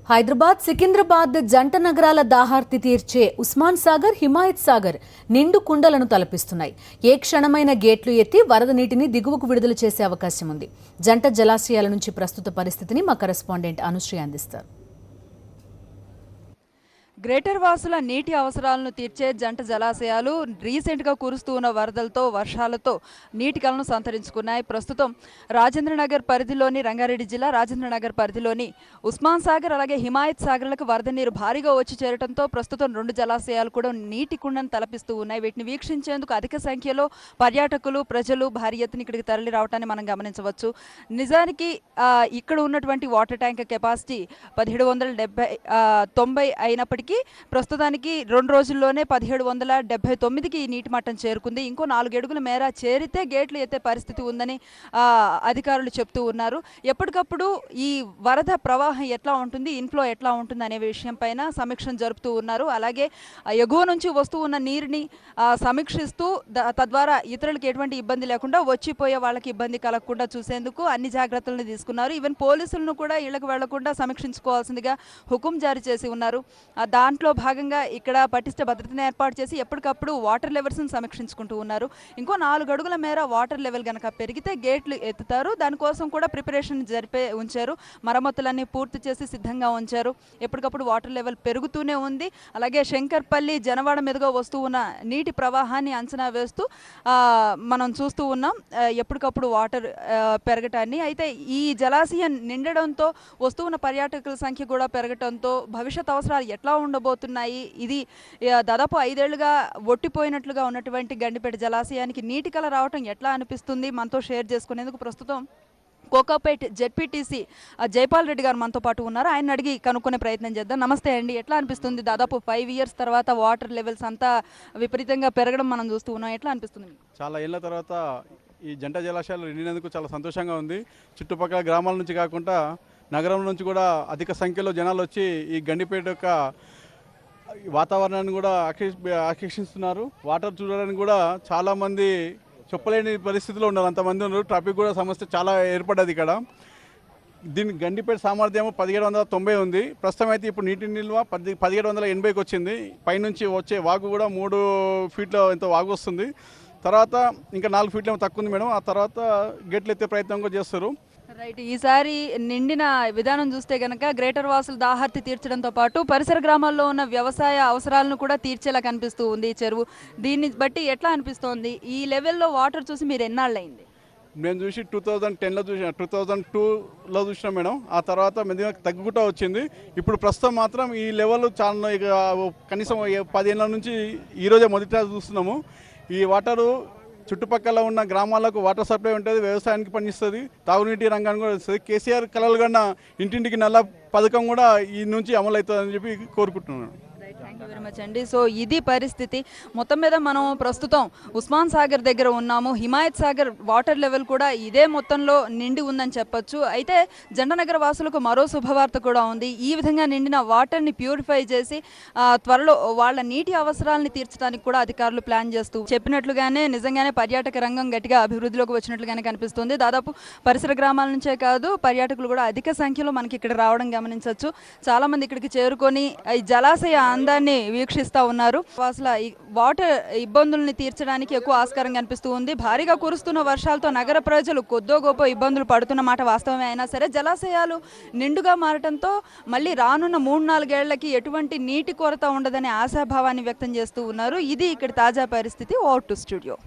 హైదరాబాద్ సికింద్రాబాద్ జంట నగరాల దాహార్తి తీర్చే ఉస్మాన్ సాగర్, హిమాయత్ సాగర్ నిండు కుండలను తలపిస్తున్నాయి. ఏ క్షణమైన గేట్లు ఎత్తి వరద నీటిని దిగువకు విడుదల చేసే అవకాశం ఉంది. జంట జలాశయాల నుంచి ప్రస్తుత పరిస్థితిని మా కరెస్పాండెంట్ అనుశ్రీ అందిస్తారు. గ్రేటర్ వాసుల నీటి అవసరాలను తీర్చే జంట జలాశయాలు రీసెంట్గా కురుస్తూ ఉన్న వరదలతో వర్షాలతో నీటి కలను సంతరించుకున్నాయి. ప్రస్తుతం రాజేంద్రనగర్ పరిధిలోని రంగారెడ్డి జిల్లా రాజేంద్రనగర్ పరిధిలోని ఉస్మాన్ సాగర్ అలాగే హిమాయత్ సాగర్లకు వరద నీరు భారీగా వచ్చి చేరడంతో ప్రస్తుతం రెండు జలాశయాలు కూడా నీటి కుండను తలపిస్తూ ఉన్నాయి. వీటిని వీక్షించేందుకు అధిక సంఖ్యలో పర్యాటకులు ప్రజలు భారీ ఎత్తున ఇక్కడికి తరలి రావటాన్ని మనం గమనించవచ్చు. నిజానికి ఇక్కడ ఉన్నటువంటి వాటర్ ట్యాంక్ కెపాసిటీ 1790 అయినప్పటికీ ప్రస్తుతానికి 2 రోజుల్లోనే 1779కి నీటి మట్టం చేరుకుంది. ఇంకో 4 అడుగుల మేర చేరితే గేట్లు ఎత్తే పరిస్థితి ఉందని అధికారులు చెప్తూ ఉన్నారు. ఎప్పటికప్పుడు ఈ వరద ప్రవాహం ఎట్లా ఉంటుంది, ఇన్ఫ్లో ఎట్లా ఉంటుంది అనే విషయం పైన సమీక్షను జరుపుతూ ఉన్నారు. అలాగే ఎగువ నుంచి వస్తూ ఉన్న నీరుని సమీక్షిస్తూ తద్వారా ఇతరులకు ఎటువంటి ఇబ్బంది లేకుండా వచ్చిపోయే వాళ్ళకి ఇబ్బంది కలగకుండా చూసేందుకు అన్ని జాగ్రత్తలను తీసుకున్నారు. ఈవెన్ పోలీసులను కూడా ఇళ్లకు వెళ్లకుండా సమీక్షించుకోవాల్సిందిగా హుకుం జారీ చేసి ఉన్నారు. దాంట్లో భాగంగా ఇక్కడ పటిష్ట భద్రతను ఏర్పాటు చేసి ఎప్పటికప్పుడు వాటర్ లెవెల్స్ని సమీక్షించుకుంటూ ఉన్నారు. ఇంకో 4 అడుగుల మేర వాటర్ లెవెల్ కనుక పెరిగితే గేట్లు ఎత్తుతారు. దానికోసం కూడా ప్రిపరేషన్ జరిపే ఉంచారు. మరమ్మతులన్నీ పూర్తి చేసి సిద్ధంగా ఉంచారు. ఎప్పటికప్పుడు వాటర్ లెవెల్ పెరుగుతూనే ఉంది. అలాగే శంకర్పల్లి జనవాడ మీదుగా వస్తూ ఉన్న నీటి ప్రవాహాన్ని అంచనా వేస్తూ మనం చూస్తూ ఉన్నాం ఎప్పటికప్పుడు వాటర్ పెరగటాన్ని. అయితే ఈ జలాశయం నిండడంతో వస్తూ ఉన్న పర్యాటకుల సంఖ్య కూడా పెరగటంతో భవిష్యత్ అవసరాలు ఎట్లా ఉండబోతున్నాయి, ఇది దాదాపు 5 ఏళ్లుగా ఒట్టిపోయినట్లుగా ఉన్నటువంటి గండిపేట జలాశయానికి నీటి కల రావటం ఎట్లా అనిపిస్తుంది మనతో షేర్ చేసుకునేందుకు ప్రస్తుతం కోకాపేట్ జెడ్పీటీసీ జైపాల్ రెడ్డి గారు మనతో పాటు ఉన్నారు. ఆయన అడిగి కనుక్కునే ప్రయత్నం చేద్దాం. నమస్తే అండి, ఎట్లా అనిపిస్తుంది? దాదాపు 5 ఇయర్స్ తర్వాత వాటర్ లెవెల్స్ అంతా విపరీతంగా పెరగడం మనం చూస్తూ ఉన్నాం. ఎట్లా అనిపిస్తుంది? చాలా ఏళ్ళ తర్వాత ఈ జంట జలాశయాలు నిండినందుకు చాలా సంతోషంగా ఉంది. చుట్టుపక్కల గ్రామాల నుంచి కాకుండా నగరం నుంచి కూడా అధిక సంఖ్యలో జనాలు వచ్చి ఈ గండిపేట యొక్క వాతావరణాన్ని కూడా ఆకర్షిస్తున్నారు. వాటర్ చూడడానికి కూడా చాలామంది చెప్పలేని పరిస్థితిలో ఉన్నారు, అంతమంది ఉన్నారు. ట్రాఫిక్ కూడా సమస్య చాలా ఏర్పడ్డది ఇక్కడ. దీని గండిపేట సామర్థ్యం 1790 ఉంది. ప్రస్తుతం అయితే ఇప్పుడు నీటి నిల్వ 1780కి వచ్చింది. పైనుంచి వచ్చే వాగు కూడా 3 ఫీట్ల ఎంతో వాగు వస్తుంది. తర్వాత ఇంకా 4 ఫీట్లు తక్కువ ఉంది మేడం. ఆ తర్వాత గేట్లు ఎత్తే ప్రయత్నం కూడా చేస్తారు. రైట్. ఈసారి నిండిన విధానం చూస్తే కనుక గ్రేటర్ వాసులు దాహార్తి తీర్చడంతో పాటు పరిసర గ్రామాల్లో ఉన్న వ్యవసాయ అవసరాలను కూడా తీర్చేలా కనిపిస్తూ ఉంది ఈ చెరువు. దీన్ని బట్టి ఎట్లా అనిపిస్తోంది? ఈ లెవెల్లో వాటర్ చూసి మీరు ఎన్నాళ్ళైంది? నేను చూసి 2010లో చూసిన, 2002లో చూసిన మేడం. ఆ తర్వాత మెల్లిగా తగ్గుకుంటూ వచ్చింది. ఇప్పుడు ప్రస్తుతం మాత్రం ఈ లెవెల్ చాలా కనీసం 10 ఏళ్ళ నుంచి ఈరోజే మొదట చూస్తున్నాము. ఈ వాటరు చుట్టుపక్కల ఉన్న గ్రామాలకు వాటర్ సప్లై ఉంటుంది, వ్యవసాయానికి పనిస్తుంది, తాగునీటి రంగానికి కూడా వస్తుంది. కేసీఆర్ కలలు కన్నా ఇంటింటికి నల్ల పథకం కూడా ఈ నుంచి అమలు అవుతుందని చెప్పి కోరుకుంటున్నాను. థ్యాంక్ యూ వెరీ మచ్ అండి. సో ఇది పరిస్థితి. మొత్తం మీద మనం ప్రస్తుతం ఉస్మాన్ సాగర్ దగ్గర ఉన్నాము. హిమాయత్ సాగర్ వాటర్ లెవెల్ కూడా ఇదే మొత్తంలో నిండి ఉందని చెప్పొచ్చు. అయితే జంటనగర వాసులకు మరో శుభవార్త కూడా ఉంది. ఈ విధంగా నిండిన వాటర్ని ప్యూరిఫై చేసి త్వరలో వాళ్ళ నీటి అవసరాలని తీర్చడానికి కూడా అధికారులు ప్లాన్ చేస్తూ చెప్పినట్లుగానే నిజంగానే పర్యాటక రంగం గట్టిగా అభివృద్ధిలోకి వచ్చినట్లుగానే కనిపిస్తుంది. దాదాపు పరిసర గ్రామాల నుంచే కాదు, పర్యాటకులు కూడా అధిక సంఖ్యలో మనకి ఇక్కడ రావడం గమనించవచ్చు. చాలామంది ఇక్కడికి చేరుకొని ఈ జలాశయ అందాన్ని వీక్షిస్తూ ఉన్నారు. అసలు వాటర్ ఇబ్బందుల్ని తీర్చడానికి ఎక్కువ ఆస్కారం కనిపిస్తూ ఉంది. భారీగా కురుస్తున్న వర్షాలతో నగర ప్రజలు కొద్దో గొప్ప ఇబ్బందులు పడుతున్న మాట వాస్తవమే అయినా సరే జలాశయాలు నిండుగా మారటంతో మళ్ళీ రానున్న 3-4 ఏళ్లకి ఎటువంటి నీటి కొరత ఉండదనే ఆశాభావాన్ని వ్యక్తం చేస్తూ ఉన్నారు. ఇది ఇక్కడ తాజా పరిస్థితి. Over to studio.